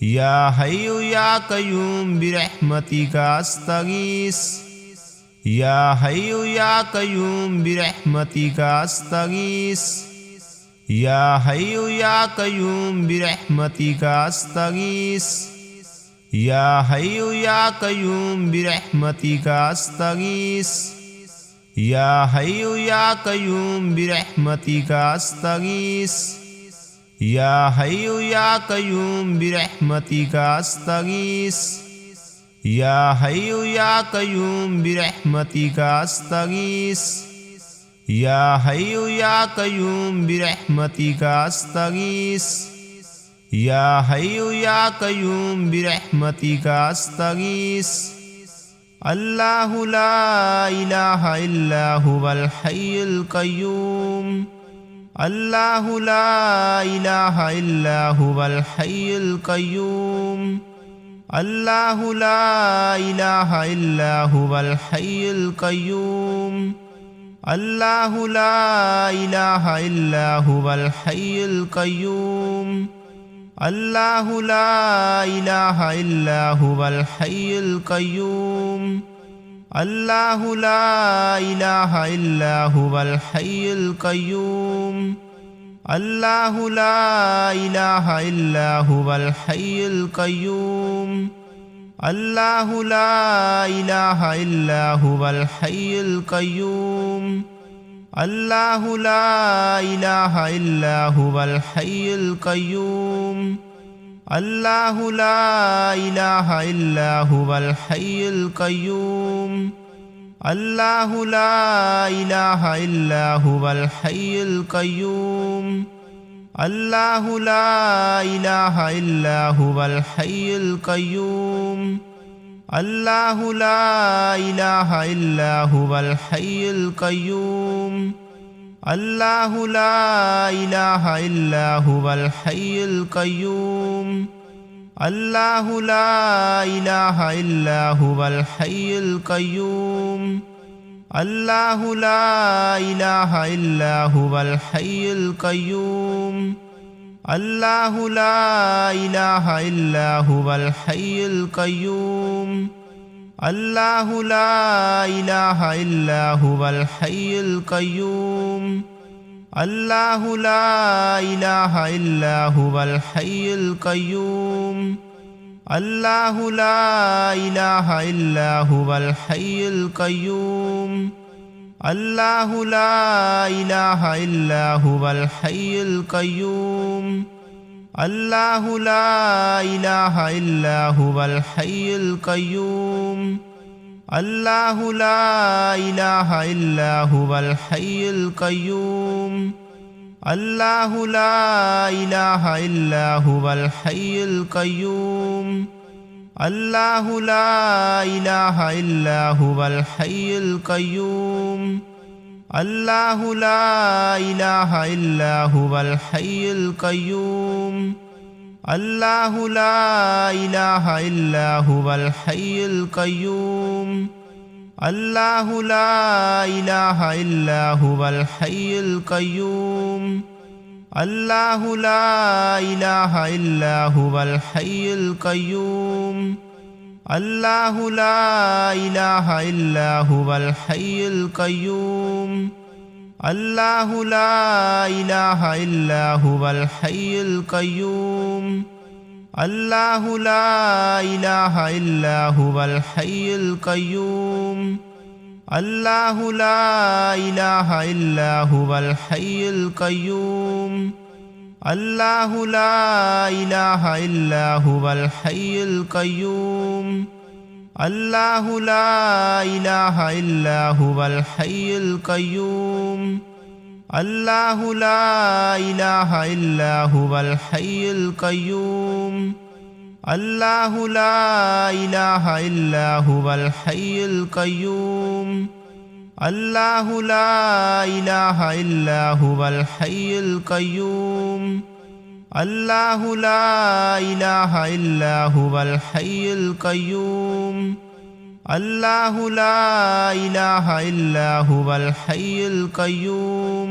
या हय्यु या कय्यूम बिरहमतिका अस्तगीस या हय्यु या कय्यूम बिरहमतिका अस्तगीस या हय्यु या कय्यूम बिरहमतिका अस्तगीस या हय्यु या कय्यूम बिरहमतिका अस्तगीस या हय्यु या कय्यूम बिरहमतिका अस्तगीस या हय्यु या कय्यूम बिरहमतिका अस्तगीस या हय्यु या कय्यूम बिरहमतिका अस्तगीस या हय्यु या कय्यूम बिरहमतिका अस्तगीस या हय्यु या कय्यूम बिरहमतिका अस्तगीस अल्लाहु ला इलाहा इल्ला हुवल हय्युल कय्यूम अल्लाहु ला इलाहा इल्ला हुवल हय्युल कय्यूम अल्लाहु ला इलाहा इल्ला हुवल हय्युल कय्यूम अल्लाहु ला इलाहा इल्ला हुवल हय्युल कय्यूम अल्लाहु ला इलाहा इल्ला हुवल हय्युल कय्यूम अल्लाहु ला इलाहा इल्ला हुवल हय्युल कय्यूम अल्लाहु ला इलाहा इल्ला हुवल हय्युल कय्यूम अल्लाहु ला इलाहा इल्ला हुवल हय्युल कय्यूम अल्लाहु ला इलाहा इल्ला हुवल हय्युल कय्यूम अल्लाहु ला इलाहा इल्ला हुवल हय्युल कय्यूम अल्लाहु ला इलाहा इल्ला हुवल हय्युल कय्यूम अल्लाहु ला इलाहा इल्ला हुवल हय्युल कय्यूम अल्लाहु ला इलाहा इल्ला हुवल हय्युल कय्यूम अल्लाहु ला इलाहा इल्ला हुवल हय्युल कय्यूम अल्लाहु ला इलाहा इल्ला हुवल हय्युल कय्यूम अल्लाहु ला इलाहा इल्ला हुवल हय्युल कय्यूम अल्लाहु ला इलाहा इल्ला हुवल हय्युल कय्यूम अल्लाहु ला इलाहा इल्ला हुवल हय्युल कय्यूम अल्लाहु ला इलाहा इल्ला हुवल हय्युल कय्यूम अल्लाहु ला इलाहा इल्ला हुवल हय्युल कय्यूम अल्लाहु ला इलाहा इल्ला हुवल हय्युल कय्यूम अल्लाहु ला इलाहा इल्ला हुवल हय्युल कय्यूम अल्लाहु ला इलाहा इल्ला हुवल हय्युल कय्यूम अल्लाहु ला इलाहा इल्ला हुवल हय्युल कय्यूम अल्लाहु ला इलाहा इल्ला हुवल हय्युल कय्यूम अल्लाहु ला इलाहा इल्ला हुवल हय्युल कय्यूम अल्लाहु ला इलाहा इल्ला हुवल हय्युल कय्यूम अल्लाहु ला इलाहा इल्ला हुवल हय्युल कय्यूम अल्लाहु ला इलाहा इल्ला हुवल हय्युल कय्यूम अल्लाहु ला इलाहा इल्ला हुवल हय्युल कय्यूम अल्लाहु ला इलाहा इल्ला हुवल हय्युल कय्यूम अल्लाहु ला इलाहा इल्ला हुवल हय्युल कय्यूम अल्लाहु ला इलाहा इल्ला हुवल हय्युल कय्यूम अल्लाहु ला इलाहा इल्ला हुवल हय्युल कय्यूम अल्लाहु ला इलाहा इल्ला हुवल हय्युल कय्यूम अल्लाहु ला इलाहा इल्ला हुवल हय्युल कय्यूम अल्लाहु ला इलाहा इल्ला हुवल हय्युल कय्यूम अल्लाहु ला इलाहा इल्ला हुवल हय्युल कय्यूम अल्लाहु ला इलाहा इल्ला हुवल हय्युल कय्यूम अल्लाहु ला इलाहा इल्ला हुवल हय्युल कय्यूम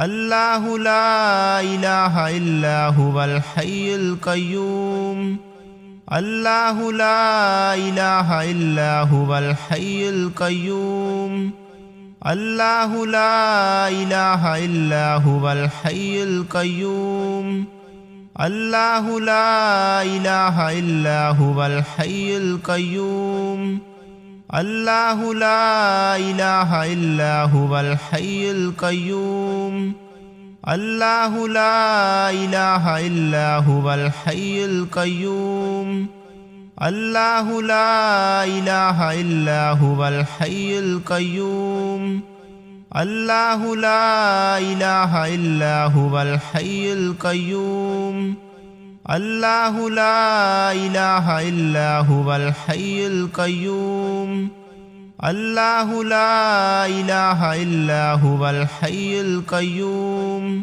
الله لا إله إلا هو الحي القيوم الله لا إله إلا هو الحي القيوم الله لا إله إلا هو الحي القيوم الله لا إله إلا هو الحي القيوم الله لا إله إلا هو الحي القيوم الله لا إله إلا هو الحي القيوم الله لا إله إلا هو الحي القيوم الله لا إله إلا هو الحي القيوم الله لا إله إلا هو الحي القيوم الله لا إله إلا هو الحي القيوم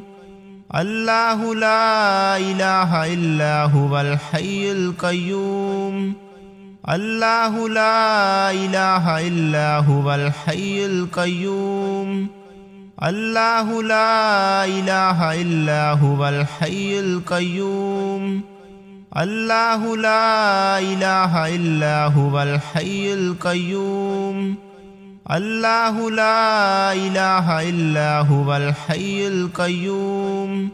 الله لا إله إلا هو الحي القيوم الله لا إله إلا هو الحي القيوم الله لا إله إلا هو الحي القيوم الله لا إله إلا هو الحي القيوم الله لا إله إلا هو الحي القيوم